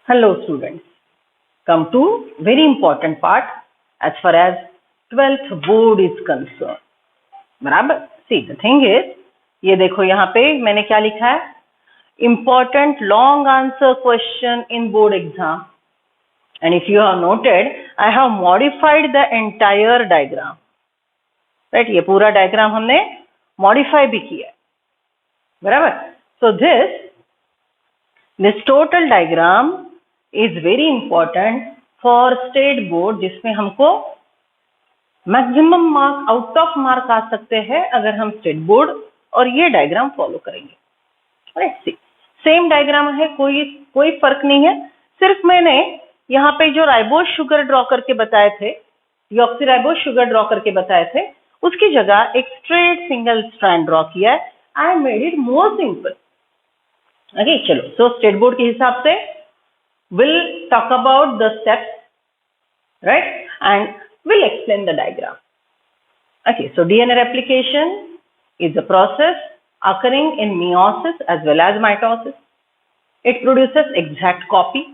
Hello students, come to very important part as far as 12th board is concerned. बराबर. See the thing is, ये देखो यहाँ पे मैंने क्या लिखा है, important long answer question in board exam, and if you have noted, I have modified the entire diagram. Right? ये पूरा diagram हमने modify भी किया है. बराबर. So this total diagram is very important for state board, जिसमें हमको maximum mark out of mark आ सकते हैं अगर हम स्टेट बोर्ड और ये डायग्राम फॉलो करेंगे. राइट, सेम डायग्राम है, कोई फर्क नहीं है. सिर्फ मैंने यहाँ पे जो राइबोज शुगर ड्रॉ करके बताए थे, डीऑक्सीराइबोज शुगर ड्रॉ करके बताए थे, उसकी जगह एक स्ट्रेट सिंगल स्ट्रैंड ड्रॉ किया है. I made it more simple. Okay, चलो. सो स्टेट बोर्ड के हिसाब से we'll talk about the steps, right, and we'll explain the diagram. Okay, so DNA replication is a process occurring in meiosis as well as mitosis. It produces exact copy.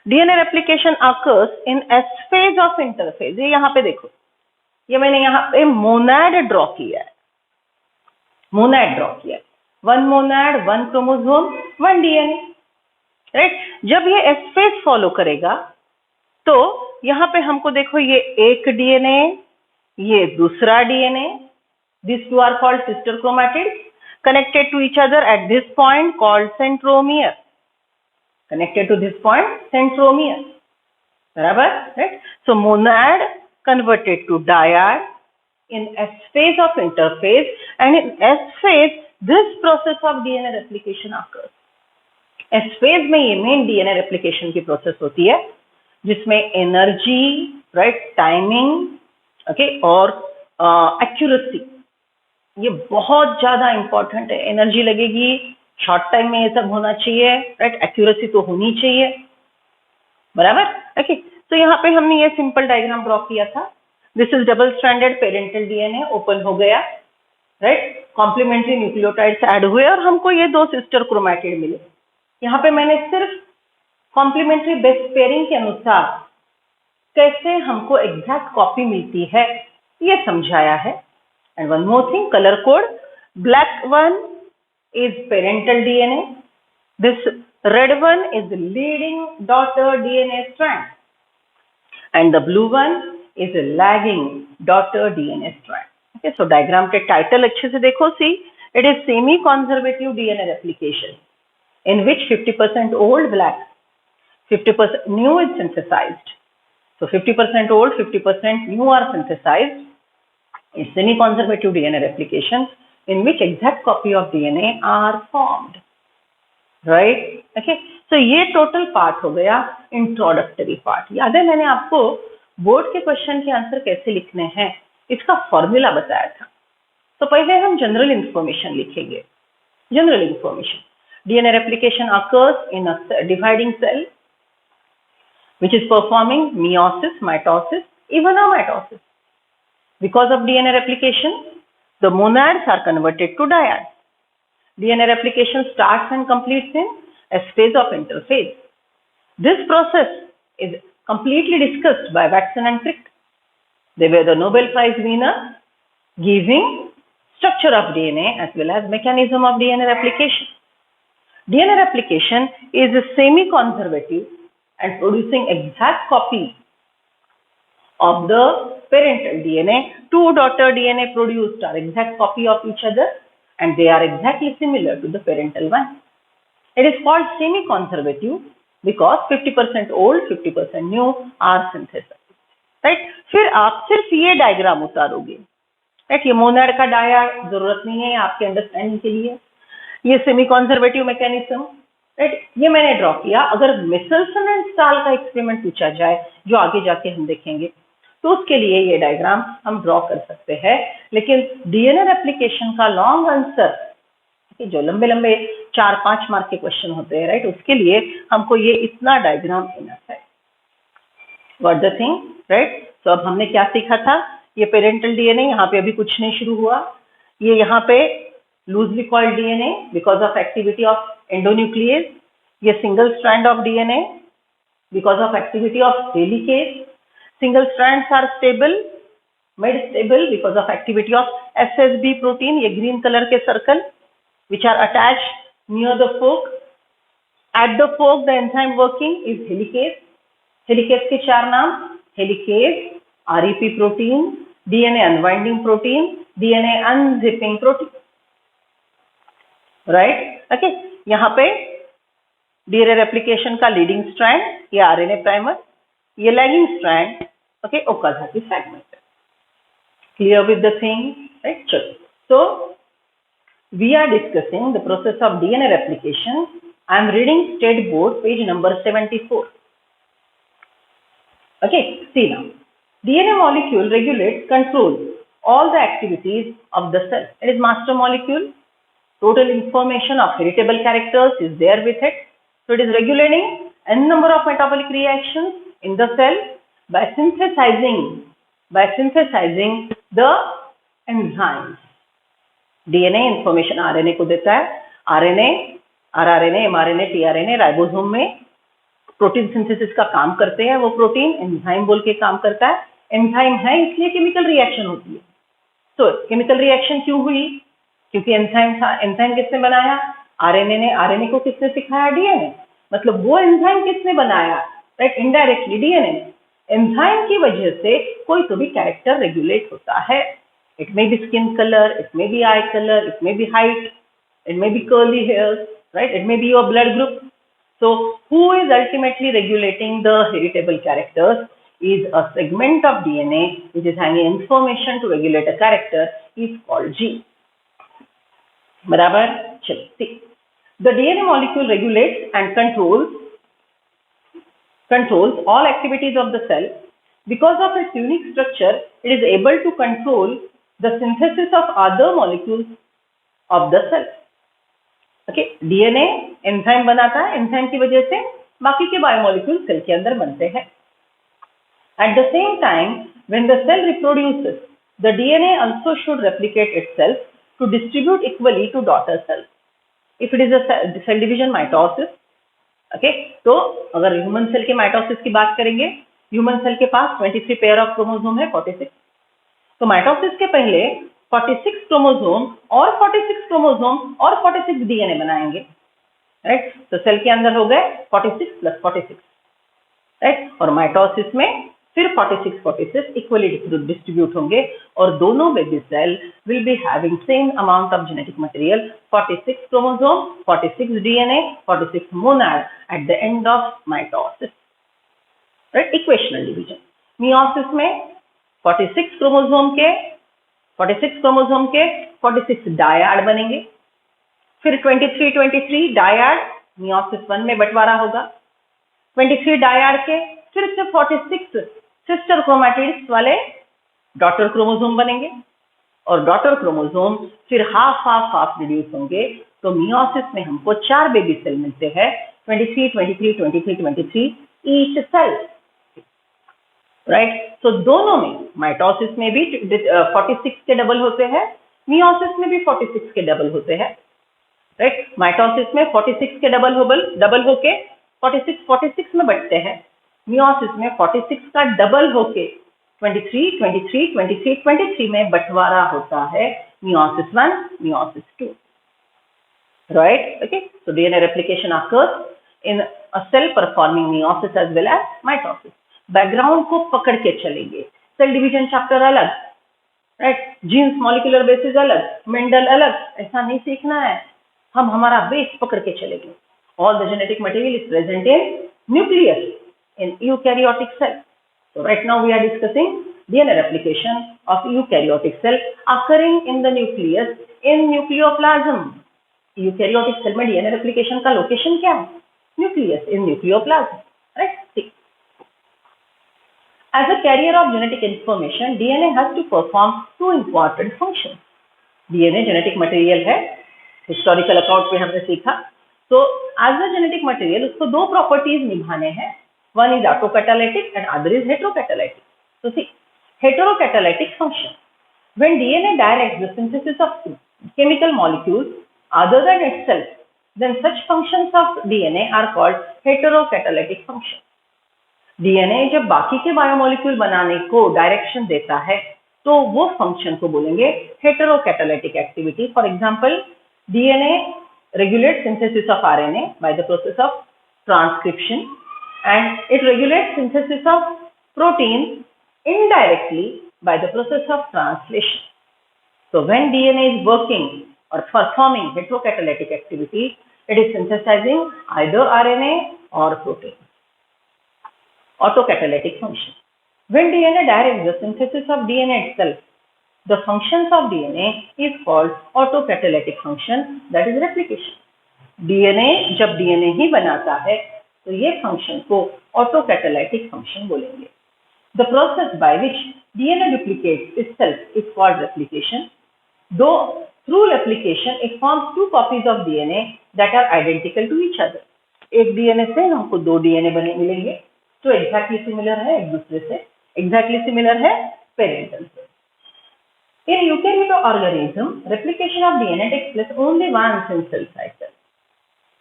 DNA replication occurs in S phase of interphase. ये यहाँ पे देखो, ये मैंने यहाँ पे मोनैड draw किया है. मोनैड ड्रॉ किया है. One monad, one chromosome, one DNA. Right, जब ये एस फेज फॉलो करेगा तो यहाँ पे हमको देखो, ये एक डीएनए, ये दूसरा DNA, this two are called sister chromatids connected to each other at this point called centromere. Connected to this point centromere. बराबर. Right, so monad converted to dyad in S phase of interphase, and in S phase this process of DNA replication occurs. S phase में ये main DNA replication की process होती है, जिसमें energy, right, timing, okay, और accuracy, ये बहुत ज्यादा इंपॉर्टेंट है. एनर्जी लगेगी, शॉर्ट टाइम में ये सब होना चाहिए, राइट, एक्यूरेसी तो होनी चाहिए. बराबर. ओके, तो यहाँ पे हमने ये सिंपल डायग्राम ड्रॉ किया था. This is double stranded parental DNA, open हो गया, राइट, कॉम्प्लीमेंट्री न्यूक्लियोटाइड्स ऐड हुए और हमको ये दो सिस्टर क्रोमैटिड मिले. यहाँ पे मैंने सिर्फ कॉम्प्लीमेंट्री बेस पेयरिंग के अनुसार कैसे हमको एग्जैक्ट कॉपी मिलती है ये समझाया है. And one more thing, colour code. Black one is parental DNA, this red one is leading daughter DNA strand, and the blue one is lagging daughter DNA strand. Okay, so diagram के title अच्छे से देखो. See, it is semi conservative DNA replication in which 50% old black, 50% new is synthesized. So 50% old, 50% new are synthesized. Is semi-conservative DNA replication in which exact copy of DNA are formed. Right? Okay. So ये total part हो गया introductory part. याद है मैंने आपको board के question के answer कैसे लिखने हैं इसका फॉर्मूला बताया था. तो पहले हम जनरल इंफॉर्मेशन लिखेंगे. General information. DNA replication occurs in a dividing cell which is performing meiosis, mitosis, even a mitosis. Because of DNA replication, the monads are converted to dyads. DNA replication starts and completes in S phase of interphase. This process is completely discussed by Watson and Crick. They were the Nobel Prize winner, giving structure of DNA as well as mechanism of DNA replication. DNA replication is a semi-conservative and producing exact copy of the parental DNA. Two daughter DNA produced are exact copy of each other and they are exactly similar to the parental one. It is called semi-conservative because 50% old, 50% new are synthesized. Right? फिर आप सिर्फ ये diagram उतारोगे. Right, ये मोनैड का died जरूरत नहीं है आपके अंडरस्टैंडिंग के लिए. ये सेमी कंजर्वेटिव मैकेनिज्म, राइट, ये मैंने ड्रॉ किया. अगर मिचेल्सन एंड स्टाल का एक्सपेरिमेंट पूछा जाए जो आगे जाके हम देखेंगे तो उसके लिए ये डायग्राम हम ड्रॉ कर सकते हैं. लेकिन डीएनए रेप्लिकेशन का लॉन्ग आंसर, जो लंबे लंबे 4-5 मार्क के क्वेश्चन होते हैं, राइट, उसके लिए हमको ये इतना डायग्राम इनफ है. What the thing, right. तो अब हमने क्या सीखा था. ये पेरेंटल डीएनए, यहाँ पे अभी कुछ नहीं शुरू हुआ. ये यहाँ पे loosely coiled DNA because of activity of endonuclease. ये single strand of DNA because of activity of helicase. Single strands are stable, made stable because of activity of SSB protein, ये green color के circle, which are attached near the fork. At the fork, the enzyme working is helicase. Helicase के चार नाम, helicase, REP protein, DNA unwinding protein, DNA unzipping protein. Right? Okay. यहाँ पे DNA replication का leading strand, ये RNA primer, ये lagging strand, okay, Okazaki fragment. Clear with the thing, right? चलो. So we are discussing the process of DNA replication. I am reading state board page number 74. Okay, see now. DNA molecule regulates, controls all the activities of the cell. It is master molecule. Total information of heritable characters is there with it. So it is regulating n number of metabolic reactions in the cell by synthesizing the enzymes. DNA information RNA को देता है. RNA, rRNA, mRNA, tRNA ribosome में protein synthesis का काम करते हैं. वो protein enzyme बोल के काम करता है. एंजाइम है इसलिए केमिकल रिएक्शन होती है. तो केमिकल रिएक्शन क्यों हुई? क्योंकि एंजाइम था. एंजाइम किसने बनाया? आरएनए ने. आरएनए को किसने सिखाया? डीएनए. मतलब वो एंजाइम किसने बनाया? Right, indirectly DNA. एंजाइम की वजह से कोई तो भी कैरेक्टर रेगुलेट होता है. It may be skin colour, it may be eye colour, it may be height, it may be curly hairs, right, it may be your blood group. So who is ultimately regulating the heritable characters is a segment of DNA which is having information to regulate a character is called gene. बराबर? चलो, see. The DNA molecule regulates and controls all activities of the cell. Because of its unique structure, it is able to control the synthesis of other molecules of the cell. Okay, DNA enzyme बनाता है. Enzyme की वजह से बाकी के biomolecule cell के अंदर बनते हैं. At the same time, when the cell reproduces, the DNA also should replicate itself to distribute equally to daughter cells. If it is a cell division mitosis, okay, तो अगर ह्यूमन सेल के mitosis की बात करेंगे, human cell के पास 23 pair of chromosome है, 46. तो mitosis के पहले 46 क्रोमोसोम और 46 क्रोमोसोम और 46 डीएनए बनाएंगे. राइट, तो सेल के अंदर हो गए 46 प्लस 46. राइट, और माइटोसिस में फिर 46 इक्वली डिस्ट्रीब्यूट होंगे और दोनों baby cell will be having same amount of genetic material, 46 chromosome, 46 DNA, 46 monad at the end of mitosis. Right, equational division. Meiosis में 46 क्रोमोसोम के 46 डायड बनेंगे. फिर 23 डायड मियोसिस 1 में बंटवारा होगा. 23 डायड के फिर से 46 सिस्टर क्रोमैटिड्स वाले डॉटर क्रोमोसोम बनेंगे और डॉटर क्रोमोसोम फिर हाफ रिड्यूस होंगे. तो मियोसिस में हमको 4 बेबी सेल मिलते हैं, 23 ईच सेल. राइट, तो दोनों में माइटोसिस में भी 46 के डबल होते हैं, मियोसिस में भी 46 के डबल होते हैं. राइट, माइटोसिस में 46 के डबल होके 46 में बटते हैं. मियोसिस में 46 का डबल होके 23 में बंटवारा होता है. Meiosis 1, meiosis 2. Right, okay. So DNA replication occurs in a cell performing meiosis as well as mitosis. Background को पकड़ के चलेंगे. सेल डिवीजन चैप्टर अलग, राइट, जीन्स मॉलिक्यूलर बेसिस अलग, मेंडल अलग, ऐसा नहीं सीखना है. हम हमारा बेस पकड़ के चलेंगे. All the genetic material is present in nucleus in eukaryotic cell. So right now we are discussing DNA replication of eukaryotic cell occurring in the nucleus in nucleoplasm. Eukaryotic cell में DNA replication का location क्या है? Nucleus in nucleoplasm. Right? See. As a carrier of genetic information, DNA has to perform 2 important functions. DNA genetic material है, historical account पे हमने सीखा. तो as a genetic material उसको 2 properties निभाने हैं. One is autocatalytic and other is heterocatalytic. So see, heterocatalytic function. When DNA directs the synthesis of chemical molecules other than itself, then such functions of DNA are called heterocatalytic functions. DNA जब बाकी के biomolecule बनाने को direction देता है तो वो function को बोलेंगे heterocatalytic activity. For example, DNA regulates synthesis of RNA by the process of transcription, and it regulates synthesis of protein indirectly by the process of translation. So when DNA is working or performing heterocatalytic activity, it is synthesizing either RNA or protein. Autocatalytic function. When DNA directs the synthesis of DNA itself, the functions of DNA is called autocatalytic function, that is replication. DNA जब DNA ही बनाता है तो ये function को autocatalytic function बोलेंगे. The process by which DNA duplicates itself is called replication. Though through replication it forms two copies of DNA that are identical to each other. एक DNA से हमको दो DNA बने मिलेंगे जो exactly similar है एक दूसरे से, exactly similar है parental से. In eukaryotic organism, replication of DNA takes place only once in cell cycle.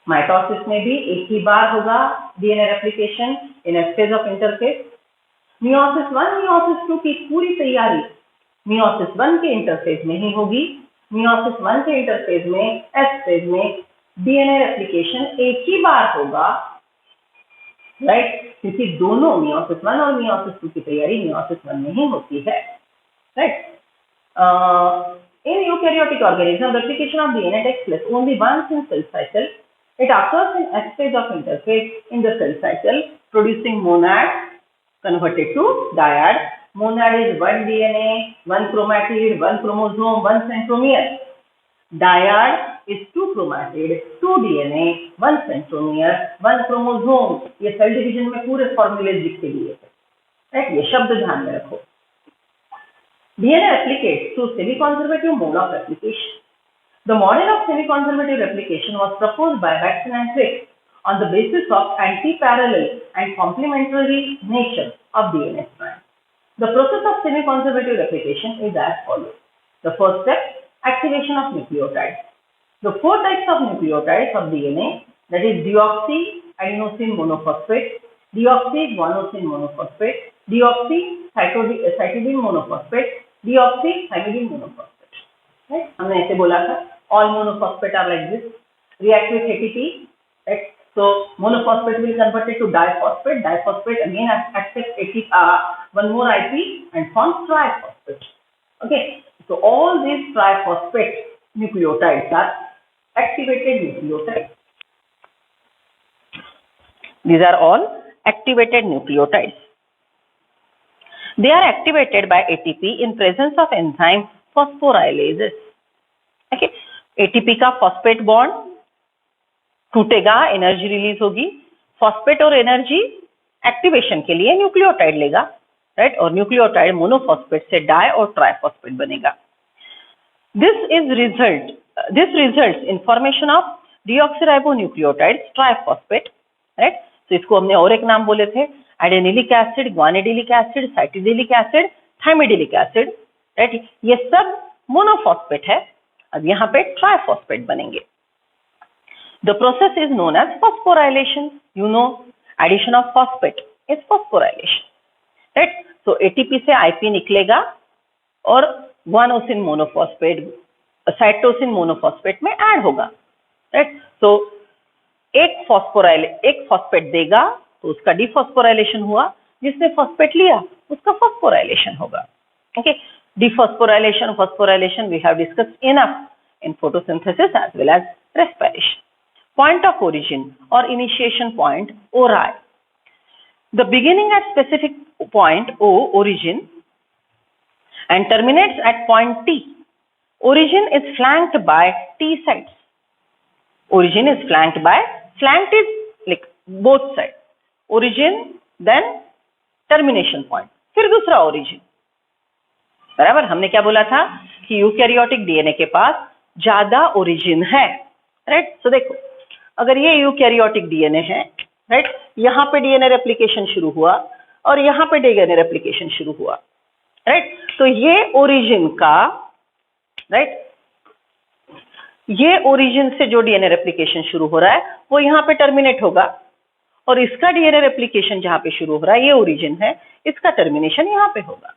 Mitosis में भी एक ही बार होगा DNA replication in a phase of interphase. Meiosis 1, Meiosis 2 की पूरी तैयारी Meiosis 1 के इंटरफेज में ही होगी. Meiosis 1 के इंटरफेज में S फेज में DNA replication एक ही बार होगा, राइट? क्योंकि दोनों Meiosis 1 और Meiosis 2 की तैयारी Meiosis 1 में ही होती है, right? In eukaryotic organism, replication of DNA takes place only once in cell cycle. It occurs in S phase of interphase in the cell cycle, producing monad converted to dyad. Monad is one DNA, one chromatid, one chromosome, one centromere. Dyad is two chromatid, two DNA, one centromere, one chromosome. ये cell division में पूरे फॉर्मूले लिख के दिए थे, right? ये शब्द ध्यान में रखो. DNA replicates through semi-conservative mode of replication. The model of semi-conservative replication was proposed by Watson and Crick on the basis of anti-parallel and complementary nature of DNA strand. The process of semi-conservative replication is as follows. The first step, activation of nucleotides. The four types of nucleotides of DNA, that is deoxyadenosine monophosphate, deoxyguanosine monophosphate, deoxycytidine monophosphate, deoxythymidine monophosphate. Right? हमने ऐसे बोला था, all monophosphate are like this. React with ATP, right? So monophosphate will convert it to diphosphate. Diphosphate again accepts ATP, one more IP and forms triphosphate. Okay. So all these triphosphate nucleotides are activated nucleotides. These are all activated nucleotides. They are activated by ATP in presence of enzyme phosphorylases. Okay, ATP का phosphate bond टूटेगा, energy release होगी. Phosphate और energy activation के लिए nucleotide लेगा, right? और nucleotide monophosphate से di और ट्राइफॉस्फेट बनेगा. This results in formation of deoxyribonucleotides triphosphate, right? तो इसको हमने और एक नाम बोले थे, adenylic acid, guanidylic acid, cytidylic acid, thymidylic acid, right? ये सब मोनोफॉस्फेट है. अब यहाँ पे ट्राइफॉस्फेट बनेंगे. The process is known as phosphorylation. You know, addition of phosphate is phosphorylation, right? So ATP से IP निकलेगा और guanosine monophosphate, cytosine monophosphate में ऐड होगा, right? So एक फॉस्फेट देगा तो उसका डिफॉस्फोराइलेशन हुआ, जिसने फॉस्फेट लिया उसका फॉस्फोराइलेशन होगा. Okay, dephosphorylation, phosphorylation we have discussed enough in photosynthesis as well as respiration. Point of origin or initiation point, ORI. The beginning at specific point O, origin, and terminates at point T. Origin is flanked by T sites. Origin is flanked is like both sides. Origin, then termination point. फिर दूसरा origin. बराबर? हमने क्या बोला था कि eukaryotic DNA के पास ज्यादा ओरिजिन है, राइट? सो देखो, अगर ये यूकैरियोटिक डीएनए है, राइट, यहाँ पे डीएनए रेप्लिकेशन शुरू हुआ और यहाँ पे डीएनए रेप्लिकेशन शुरू हुआ, राइट? तो ये ओरिजिन का, राइट, ये ओरिजिन से जो डीएनए रेप्लिकेशन शुरू हो रहा है वो यहाँ पे टर्मिनेट होगा और इसका डीएनए रेप्लिकेशन जहाँ पे शुरू हो रहा है ये ओरिजिन है, इसका टर्मिनेशन यहाँ पे होगा।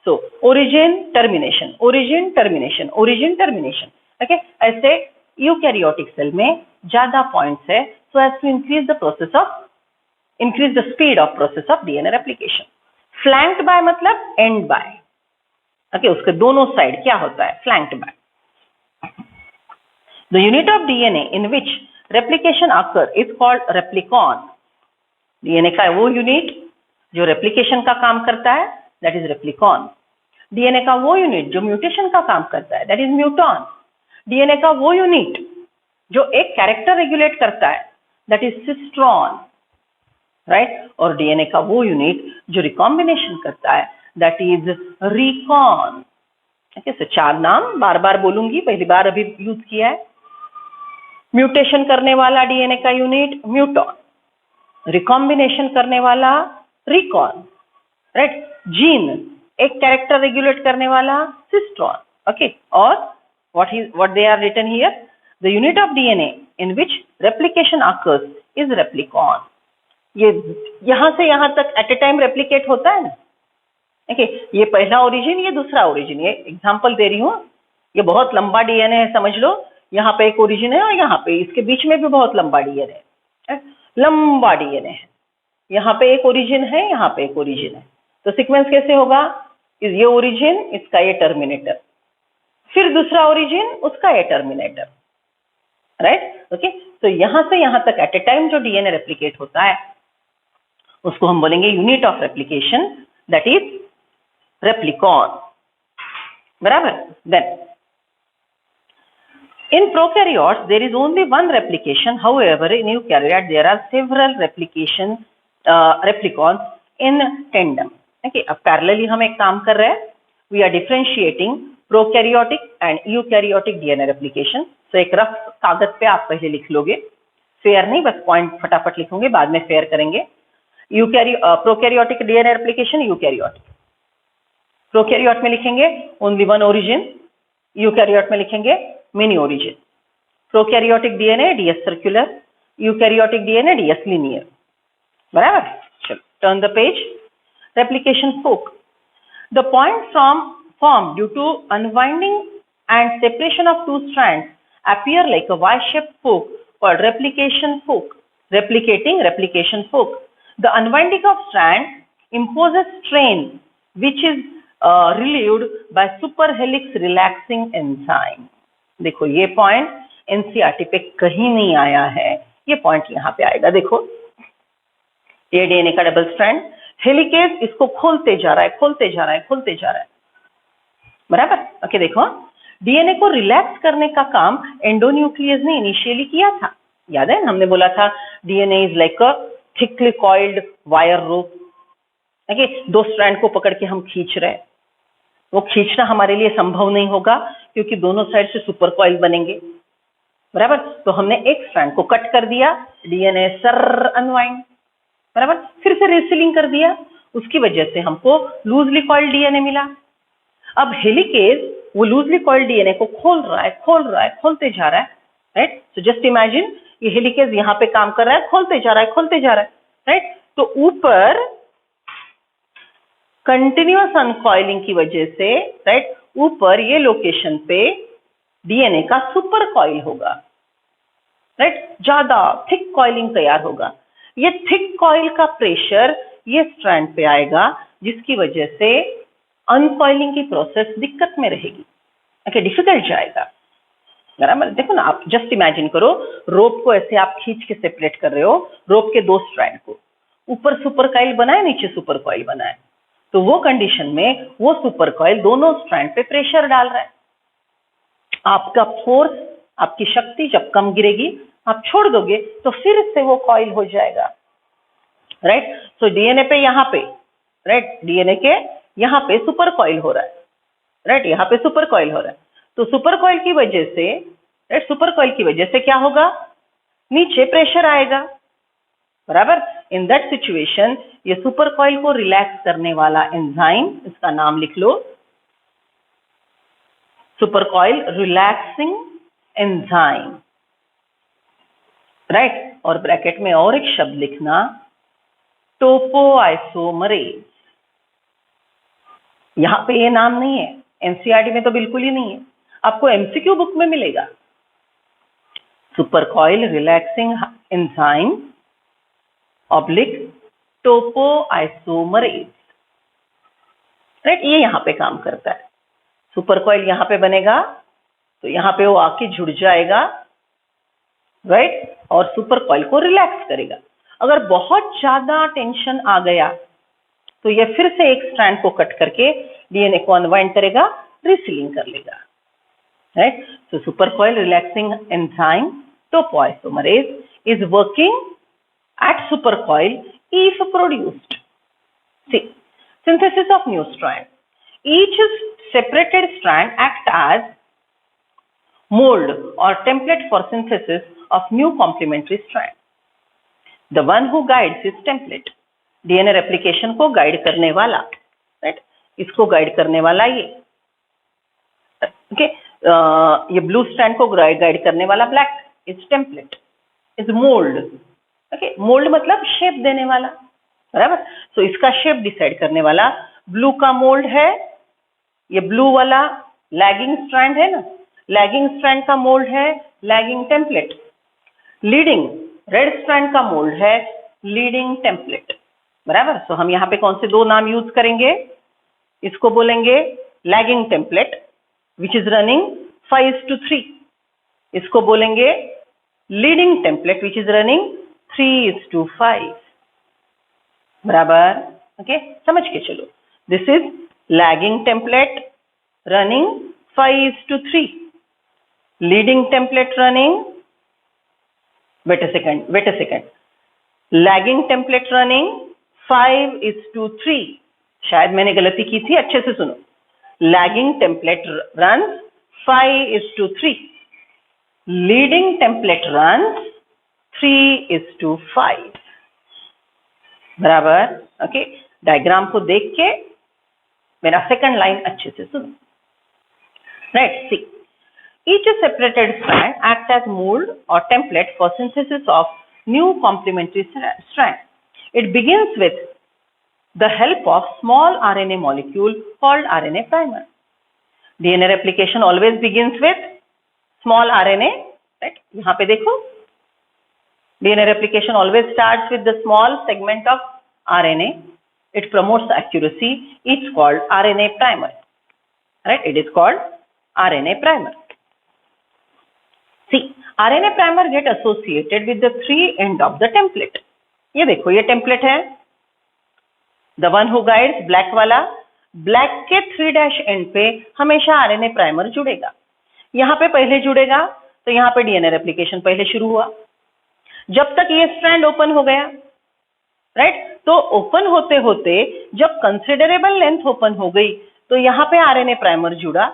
So origin termination, origin termination, origin termination. Okay, ऐसे यूकैरियोटिक सेल में ज्यादा पॉइंट्स है, so as to increase the speed of process of DNA replication. Flanked by मतलब एंड बाय। ओके, उसके दोनों साइड क्या होता है, flanked by. The unit of DNA in which replication occur is called replicon. DNA का वो unit जो replication का काम करता है, दैट इज रेप्लिकॉन। डीएनए का वो यूनिट जो म्यूटेशन का काम करता है, दैट इज म्यूटॉन। डीएनए का वो यूनिट जो एक कैरेक्टर रेगुलेट करता है, दैट इज सिस्ट्रॉन, राइट। और डीएनए का वो यूनिट जो रिकॉम्बिनेशन करता है, दैट इज रिकॉन। ओके, सो 4 नाम बार बार बोलूंगी, पहली बार अभी यूज किया है। म्यूटेशन करने वाला डीएनए का यूनिट म्यूटॉन, रिकॉम्बिनेशन करने वाला रिकॉन, राइट। जीन एक कैरेक्टर रेगुलेट करने वाला सिस्ट्रॉन। ओके, और what they are written here, the unit of DNA in which replication occurs is replicon। ये यहां से यहां तक एट ए टाइम रेप्लिकेट होता है ना। ओके, ये पहला ओरिजिन, ये दूसरा ओरिजिन। ये एग्जांपल दे रही हूँ, ये बहुत लंबा डीएनए है, समझ लो। यहाँ पे एक ओरिजिन है और यहाँ पे इसके बीच में भी बहुत लंबा डीएनए है, लंबा डीएनए है। यहाँ पे एक ओरिजिन है, यहाँ पे एक ओरिजिन है, तो सीक्वेंस कैसे होगा, ये ओरिजिन, इसका ये टर्मिनेटर, फिर दूसरा ओरिजिन, उसका ये टर्मिनेटर, राइट। ओके, तो यहां से यहां तक एट ए टाइम जो डीएनए रेप्लिकेट होता है उसको हम बोलेंगे unit of replication, that is replicon, बराबर। Then in prokaryotes there is only one replication, however in eukaryote there are several replicons in tandem। okay, अब पैरेलली हम एक काम कर रहे हैं, we are differentiating prokaryotic and eukaryotic DNA replication। तो एक रफ कागज पे आप पहले लिख लोगे, फेयर नहीं, बस पॉइंट फटाफट लिखोगे, बाद में फेयर करेंगे। Prokaryotic DNA replication, eukaryotic. Prokaryote में लिखेंगे ओनली वन ओरिजिन, यूकैरियोट में लिखेंगे many origin. Prokaryotic DNA DS circular, eukaryotic DNA DS linear, बराबर। चलो, turn the page. Replication fork, the point formed due to unwinding and separation of 2 strands appear like a Y-shaped fork called replication fork, replication fork। The unwinding of strand imposes strain which is relieved by superhelix relaxing enzyme। देखो ये point NCERT पे कहीं नहीं आया है, ये point यहाँ पे आएगा। देखो ये डीएनए का डबल स्ट्रैंड, हेलिकेज इसको खोलते जा रहा है, खोलते जा रहा है, खोलते जा रहा है, बराबर। ओके, देखो डीएनए को रिलैक्स करने का काम एंडोन्यूक्लियस ने इनिशियली किया था, याद है, हमने बोला था DNA is like a thickly coiled wire rope. Okay, 2 strand को पकड़ के हम खींच रहे हैं, वो खींचना हमारे लिए संभव नहीं होगा क्योंकि दोनों साइड से सुपर कॉइल बनेंगे, बराबर। तो हमने एक स्ट्रैंड को कट कर दिया, डीएनए सर अनवाइंड, बराबर, फिर से रीसीलिंग कर दिया, उसकी वजह से हमको लूजली कॉइल्ड डीएनए मिला। अब हेलिकेज वो लूजली कॉइल्ड डीएनए को खोल रहा है, खोल रहा है, खोलते जा रहा है, राइट। सो जस्ट इमेजिन ये हेलिकेज यहाँ पे काम कर रहा है, खोलते जा रहा है, खोलते जा रहा है, राइट। तो ऊपर कंटिन्यूअस अनकॉइलिंग की वजह से, राइट, ऊपर ये लोकेशन पे डीएनए का सुपर कॉइल होगा, राइट, ज्यादा थिक कॉइलिंग तैयार होगा। ये थिक कॉइल का प्रेशर ये स्ट्रैंड पे आएगा, जिसकी वजह से अनकॉइलिंग की प्रोसेस दिक्कत में रहेगी, ओके, डिफिकल्ट जाएगा, बराबर। देखो ना, आप जस्ट इमेजिन करो, रोप को ऐसे आप खींच के सेपरेट कर रहे हो, रोप के 2 स्ट्रैंड को, ऊपर सुपर कॉइल बना है, नीचे सुपर कॉइल बना है, तो वो कंडीशन में वो सुपर कॉइल दोनों स्ट्रैंड पे प्रेशर डाल रहा है। आपका फोर्स, आपकी शक्ति जब कम गिरेगी, आप छोड़ दोगे तो फिर से वो कॉइल हो जाएगा, राइट। सो डीएनए पे यहाँ पे, राइट, डीएनए के यहाँ पे सुपर कॉइल हो रहा है, राइट, यहाँ पे सुपर कॉइल हो रहा है। तो सुपर कॉइल की वजह से, राइट, सुपर कॉइल की वजह से क्या होगा, नीचे प्रेशर आएगा, बराबर। इन दैट सिचुएशन ये सुपर कॉइल को रिलैक्स करने वाला एंजाइम, इसका नाम लिख लो, super coil relaxing enzyme, right. और ब्रैकेट में और एक शब्द लिखना, टोपोआइसोमरेज। यहाँ पे ये नाम नहीं है, एनसीईआरटी में तो बिल्कुल ही नहीं है, आपको एमसीक्यू बुक में मिलेगा। Supercoil relaxing enzyme oblique topoisomerase, right, ये यहाँ पे काम करता है। सुपरकॉइल यहाँ पे बनेगा तो यहाँ पे वो आके जुड़ जाएगा, राइट, और सुपरकॉइल को रिलैक्स करेगा। अगर बहुत ज्यादा टेंशन आ गया तो ये फिर से एक स्ट्रैंड को कट करके डीएनए को अनवाइंड करेगा, रीसीलिंग कर लेगा, right. So supercoil relaxing enzyme topoisomerase is working at supercoil if produced. See, synthesis of new strand. Each separated strand acts as mold or template for synthesis of new complementary strand. The one who guides is template. DNA replication को guide करने वाला, right, इसको guide करने वाला ये, okay, ये blue strand को guide करने वाला black is template, is mould, okay, mould मतलब शेप देने वाला, बराबर। सो इसका शेप डिसाइड करने वाला ब्लू का मोल्ड है, ये ब्लू वाला लैगिंग स्ट्रैंड है ना, लैगिंग स्ट्रैंड का मोल्ड है lagging template, leading red strand का मोल्ड है लीडिंग टेम्पलेट, बराबर। सो हम यहाँ पे कौन से दो नाम यूज करेंगे, इसको बोलेंगे lagging template which is running 5:3, इसको बोलेंगे leading template which is running 3:5, बराबर, ओके, समझ के चलो। This is lagging template running 5:3, leading template running, wait a second, lagging template running 5:3, शायद मैंने गलती की थी, अच्छे से सुनो, lagging template run 5:3, leading template run 3:5, बराबर, ओके। डायग्राम को देख के मेरा सेकंड लाइन अच्छे से सुनो, right. C, each separated strand acts as mold or template for synthesis of new complementary strand. It begins with the help of small RNA molecule called RNA primer. DNA replication always begins with small RNA, right? यहाँ पे देखो, DNA replication always starts with the small segment of RNA. It promotes accuracy. It's called RNA primer, right? It is called RNA primer. See, RNA primer get associated with the 3 end of the template. ये देखो, ये template है, the one who guides black वाला, black के 3' end पे हमेशा RNA primer जुड़ेगा। यहाँ पे पहले जुड़ेगा तो यहाँ पे DNA replication पहले शुरू हुआ, जब तक ये स्ट्रैंड ओपन हो गया, राइट, तो ओपन होते होते जब कंसिडरेबल लेंथ ओपन हो गई तो यहाँ पे आरएनए प्राइमर जुड़ा,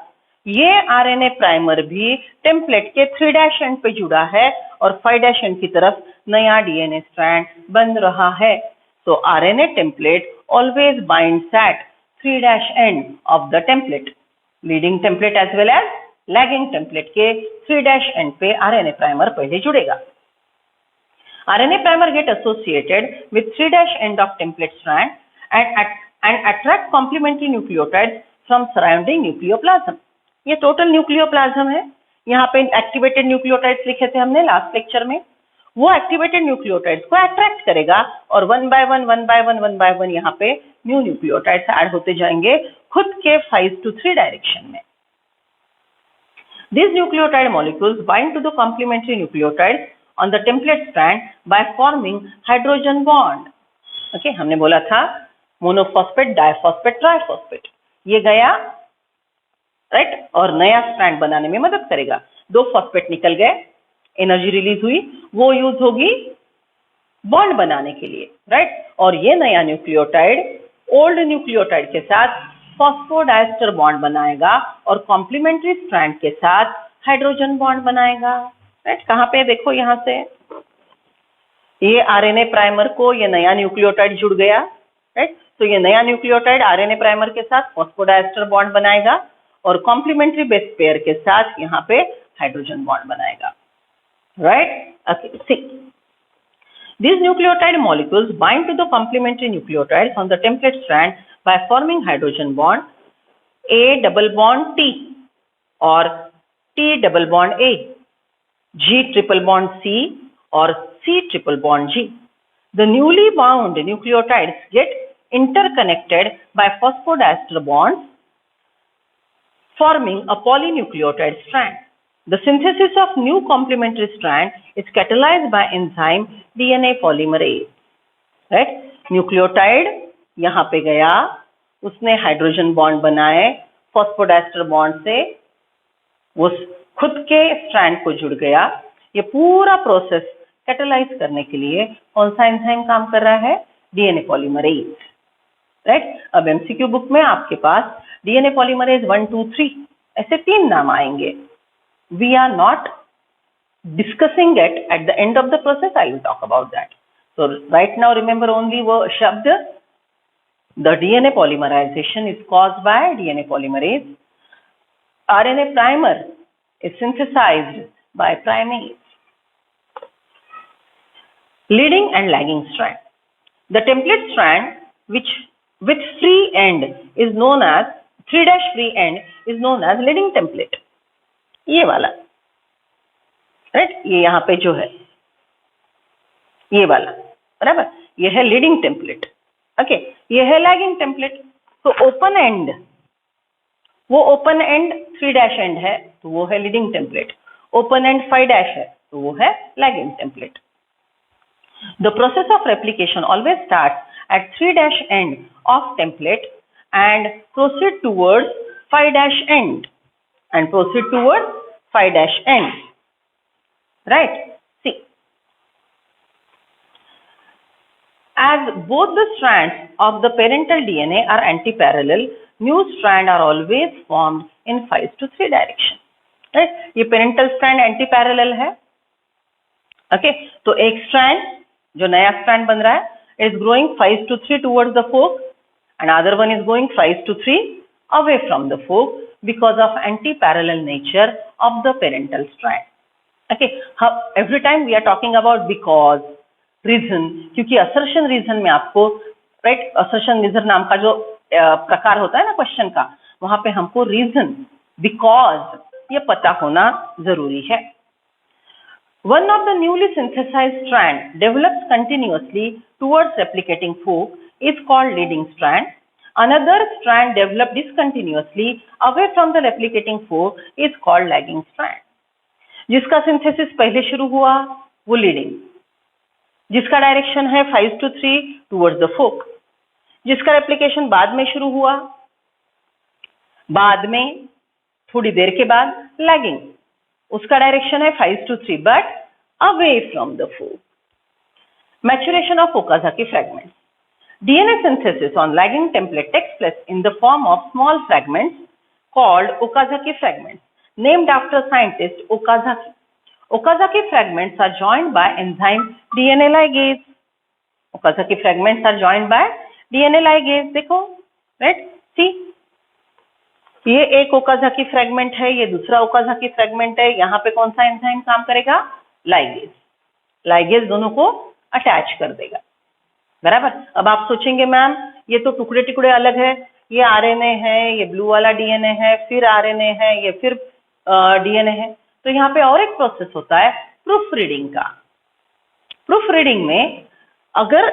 ये आरएनए प्राइमर भी टेम्पलेट के 3' एंड पे जुड़ा है और 5' एंड की तरफ नया डीएनए स्ट्रैंड बन रहा है। तो RNA template always binds at 3' end of the template, leading template as well as lagging template के 3' एंड पे आरएनए प्राइमर पहले जुड़ेगा। RNA primer get associated with 3' end of template strand and attract complementary nucleotides from surrounding nucleoplasm. ये total nucleoplasm है। यहाँ पे activated nucleotides लिखे थे हमने लास्ट लेक्चर में, वो एक्टिवेटेड न्यूक्लियोटाइड्स को अट्रैक्ट करेगा और वन बाय वन यहाँ पे न्यू न्यूक्लियोटाइड्स ऐड होते जाएंगे खुद के 5:3 डायरेक्शन में। These nucleotide molecules bind to the complementary nucleotides on the template strand by forming hydrogen bond. Okay, हमने बोला था मोनोफॉस्फेट, डाइफॉस्फेट, ट्राइफॉस्फेट, ये गया, राइट, और नया स्ट्रैंड बनाने में मदद करेगा। 2 फॉस्फेट निकल गए, एनर्जी रिलीज हुई, वो यूज होगी बॉन्ड बनाने के लिए, राइट, और ये नया न्यूक्लियोटाइड ओल्ड न्यूक्लियोटाइड के साथ फॉस्फोडाइस्टर बॉन्ड बनाएगा और कॉम्प्लीमेंट्री स्ट्रैंड के साथ हाइड्रोजन बॉन्ड बनाएगा, राइट। कहाँ पे देखो, यहाँ से ये आरएनए प्राइमर को ये नया न्यूक्लियोटाइड जुड़ गया, राइट, तो ये नया न्यूक्लियोटाइड आरएनए प्राइमर के साथ फॉस्फोडाइस्टर बॉन्ड बनाएगा और कॉम्प्लीमेंट्री बेस पेयर के साथ यहाँ पे हाइड्रोजन बॉन्ड बनाएगा, right. These nucleotide molecules bind to the complementary nucleotides on the template strand by forming hydrogen bond A double bond T or T double bond A, G triple bond C or C triple bond G. The newly bound nucleotides get interconnected by phosphodiester bonds, forming a polynucleotide strand. The synthesis of new complementary strand is catalyzed by enzyme DNA polymerase. Right? Nucleotide यहाँ पे गया, उसने hydrogen bond बनाए, phosphodiester bond से वो खुद के strand को जुड़ गया। ये पूरा प्रोसेस कैटेलाइज करने के लिए कौन सा एंजाइम काम कर रहा है? DNA polymerase. राइट? अब एमसीक्यू बुक में आपके पास डीएनए पॉलीमरेज 1, 2, 3 ऐसे 3 नाम आएंगे। We are not discussing it at the end of the process. I will talk about that. So right now remember only shabd. The DNA polymerization is caused by DNA polymerase. RNA primer is synthesized by primase. Leading and lagging strand. The template strand which with free end is known as 3' free end is known as leading template. ये वाला right, ये यहाँ पे जो है ये वाला बराबर, ये है लीडिंग टेम्पलेट। ओके, ये है लैगिंग टेम्पलेट। तो ओपन एंड, वो ओपन एंड 3' एंड है तो वो है लीडिंग टेम्पलेट, ओपन एंड 5' है तो वो है lagging template. The process of replication always start at 3' end of template and proceed towards 5' and and proceed towards 5' end. Right? See, as both the strands of the parental DNA are antiparallel, new strands are always formed in 5:3 direction. Right? ये parental strand antiparallel है. Okay, तो एक strand जो नया strand बन रहा है is growing 5:3 towards the fork and other one is going 5:3 away from the fork because of anti-parallel nature of the parental strand. Okay, every time we are talking about because, reason, क्योंकि assertion reason में आपको right assertion reason नाम का जो प्रकार होता है ना क्वेश्चन का, वहां पे हमको reason, because ये पता होना जरूरी है। One of the newly synthesized strand develops continuously towards replicating fork is called leading strand. Another strand developed discontinuously away from the replicating fork is called lagging strand. जिसका सिंथेसिस पहले शुरू हुआ वो लीडिंग, जिसका डायरेक्शन है 5:3 towards the folk, जिसका replication बाद में शुरू हुआ, बाद में थोड़ी देर के बाद लैगिंग, उसका डायरेक्शन है 5:3 but away from the fork. Maturation of Okazaki fragments. DNA synthesis on lagging template takes place in the form of small fragments called Okazaki fragments, named after scientist Okazaki. Okazaki fragments are joined by enzyme DNA ligase. Okazaki fragments are joined by DNA ligase. देखो, right? See, ये एक Okazaki fragment है, ये दूसरा Okazaki fragment है। यहाँ पे कौन सा एंजाइम काम करेगा? लाइगेज। लाइगेज दोनों को अटैच कर देगा, बराबर। अब आप सोचेंगे मैम ये तो टुकड़े टुकड़े अलग है, ये आरएनए है, ये ब्लू वाला डीएनए है, फिर आरएनए है, ये फिर डीएनए है। तो यहाँ पे और एक प्रोसेस होता है प्रूफ रीडिंग का। प्रूफ रीडिंग में अगर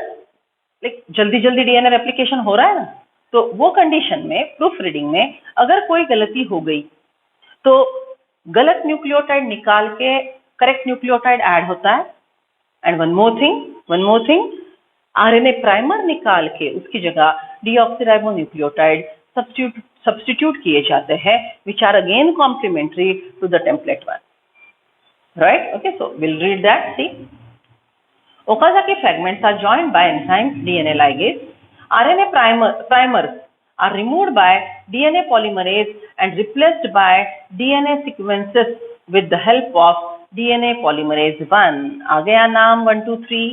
जल्दी जल्दी डीएनए रेप्लिकेशन हो रहा है ना, तो वो कंडीशन में प्रूफ रीडिंग में अगर कोई गलती हो गई तो गलत न्यूक्लियोटाइड निकाल के करेक्ट न्यूक्लियोटाइड ऐड होता है। And one more thing, RNA primer निकाल के उसकी जगह डीऑक्सीराइबोन्यूक्लियोटाइड सब्स्टिट्यूट किए जाते हैं, which are again complementary to the template one, right? Okay, so will read that. See, Okazaki fragments are joined by enzymes DNA ligase. RNA primers are removed by DNA polymerase and replaced by DNA sequences with the help of DNA polymerase 1. आ गया नाम 1, 2, 3,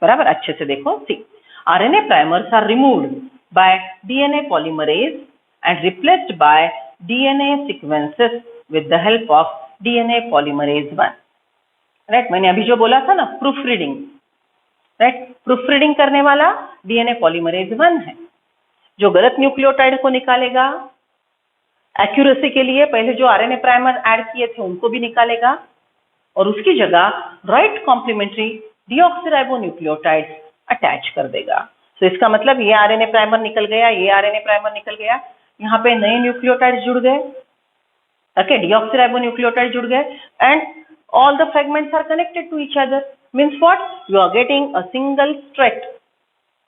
बराबर। अच्छे से देखो। सी, RNA primers are removed by DNA polymerase and replaced by DNA sequences with the help of DNA polymerase 1. Right, मैंने अभी जो बोला था ना proof reading, right. Proof reading करने वाला डीएनए पॉलीमरेज 1 है, जो गलत न्यूक्लियोटाइड को निकालेगा, एक्यूरेसी के लिए पहले जो आरएनए प्राइमर ऐड किए थे उनको भी निकालेगा और उसकी जगह right complementary deoxyribonucleotide attach कर देगा। तो इसका मतलब ये आरएनए प्राइमर निकल गया, ये आरएनए प्राइमर निकल गया, यहाँ पे नए न्यूक्लियोटाइड जुड़ गए, ओके, डीऑक्सीराइबो न्यूक्लियोटाइड जुड़ गए and all the fragments are connected to each other. Means what? You are getting a single straight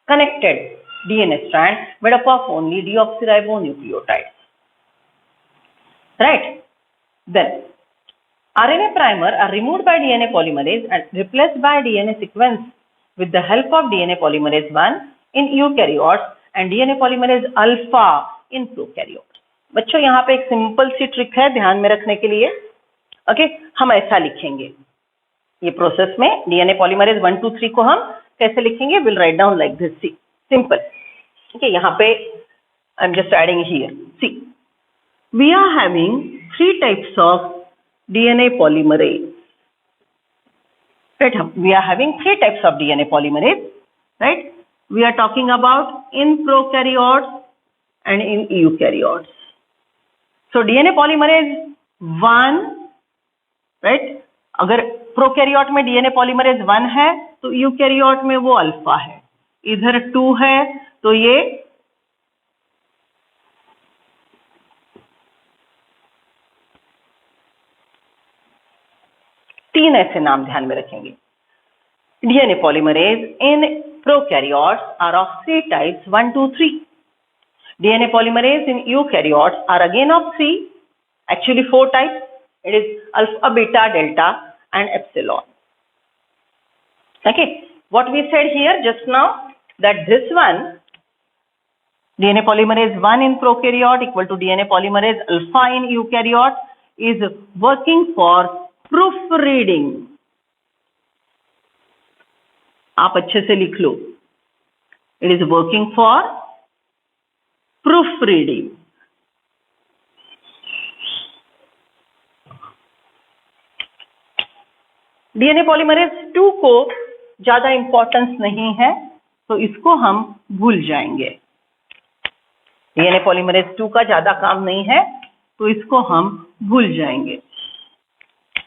connected DNA strand made up of only deoxyribonucleotides. Right? Then RNA primer are removed by DNA polymerase and replaced by DNA sequence with the help of DNA polymerase 1 in eukaryotes and DNA polymerase alpha in prokaryotes. बच्चों यहाँ पे एक simple सी trick है ध्यान में रखने के लिए। ओके, हम ऐसा लिखेंगे ये प्रोसेस में डीएनए पॉलीमरेज 1 2 3 को हम कैसे लिखेंगे? Will write down like this, see simple. ठीक है, यहाँ पे I am just adding here, see we are having 3 types of DNA polymerase, right. We are having 3 types of DNA polymerase, right. We are talking about in prokaryotes and in eukaryotes. So DNA polymerase 1, right, अगर prokaryote में DNA polymerase 1 है तो eukaryote में वो alpha है, इधर 2 है तो ये तीन ऐसे नाम ध्यान में रखेंगे। DNA polymerase in prokaryotes are of 3 types 1 2 3। DNA polymerase in eukaryotes are again of 3, actually 4 types. It is alpha, beta, delta and epsilon. Okay, what we said here just now, that this one DNA polymerase 1 in prokaryote equal to DNA polymerase alpha in eukaryote is working for proofreading. आप अच्छे से लिख लो, it is working for proofreading. DNA polymerase 2 को ज्यादा importance नहीं है तो इसको हम भूल जाएंगे। डीएनए पॉलीमरेज 2 का ज्यादा काम नहीं है तो इसको हम भूल जाएंगे,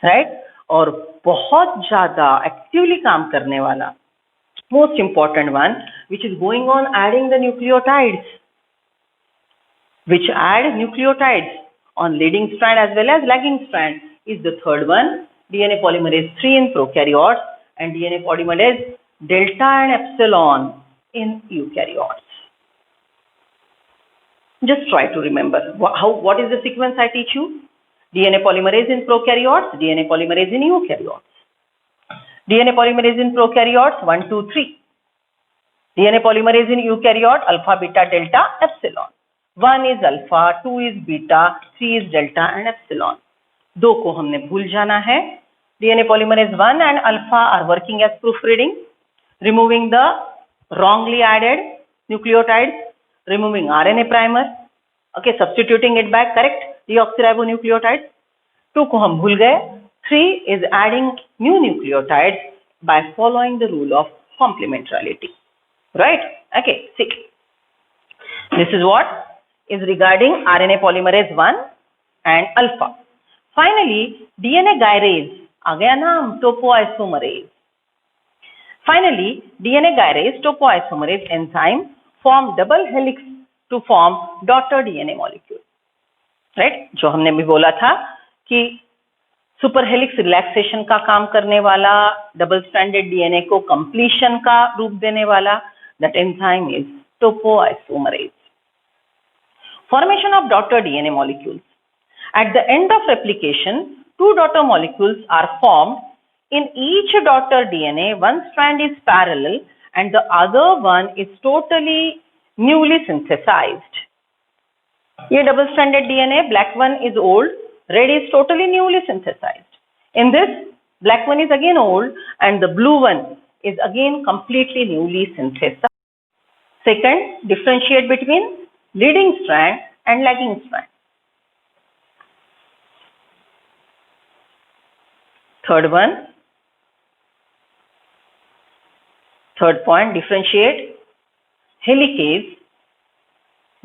राइट। और बहुत ज्यादा एक्टिवली काम करने वाला most important one which is going on adding the nucleotides, which add nucleotides on leading strand as well as lagging strand, is the third one, DNA polymerase 3 in prokaryotes and DNA polymerase delta and epsilon in eukaryotes. Just try to remember what is the sequence I teach you? DNA polymerase in prokaryotes, DNA polymerase in eukaryotes. DNA polymerase in prokaryotes 1 2 3. DNA polymerase in eukaryote alpha beta delta epsilon. 1 is alpha, 2 is beta, 3 is delta and epsilon. 2 को हमने भूल जाना है। DNA polymerase 1 and alpha are working as proofreading, removing the wrongly added nucleotides, removing RNA primer, okay, substituting it by correct deoxyribonucleotides. 2 को हम भूल गए। 3 is adding new nucleotides by following the rule of complementarity, right? Okay, see, this is what is regarding RNA polymerase 1 and alpha. Finally, DNA gyrase, आ गया नाम, topoisomerase. Finally, DNA gyrase topoisomerase enzyme form double helix to form daughter DNA molecule. Right? जो हमने भी बोला था कि super helix relaxation का काम करने वाला, डबल स्ट्रैंडेड डीएनए को कंप्लीशन का रूप देने वाला, that enzyme is topoisomerase. Formation of daughter DNA molecules. At the end of replication, 2 daughter molecules are formed. In each daughter DNA, one strand is parallel and the other one is totally newly synthesized. ये double stranded DNA, black one is old, red is totally newly synthesized. In this, black one is again old and the blue one is again completely newly synthesized. Second, differentiate between leading strand and lagging strand. Third Third point, differentiate helicase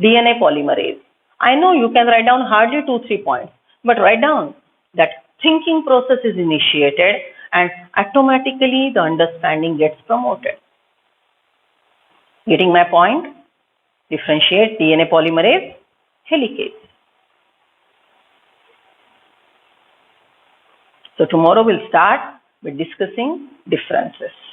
DNA polymerase. I know you can write down hardly 2-3 points, but write down that thinking process is initiated and automatically the understanding gets promoted. Getting my point? Differentiate DNA polymerase helicase. So tomorrow we'll start with discussing differences.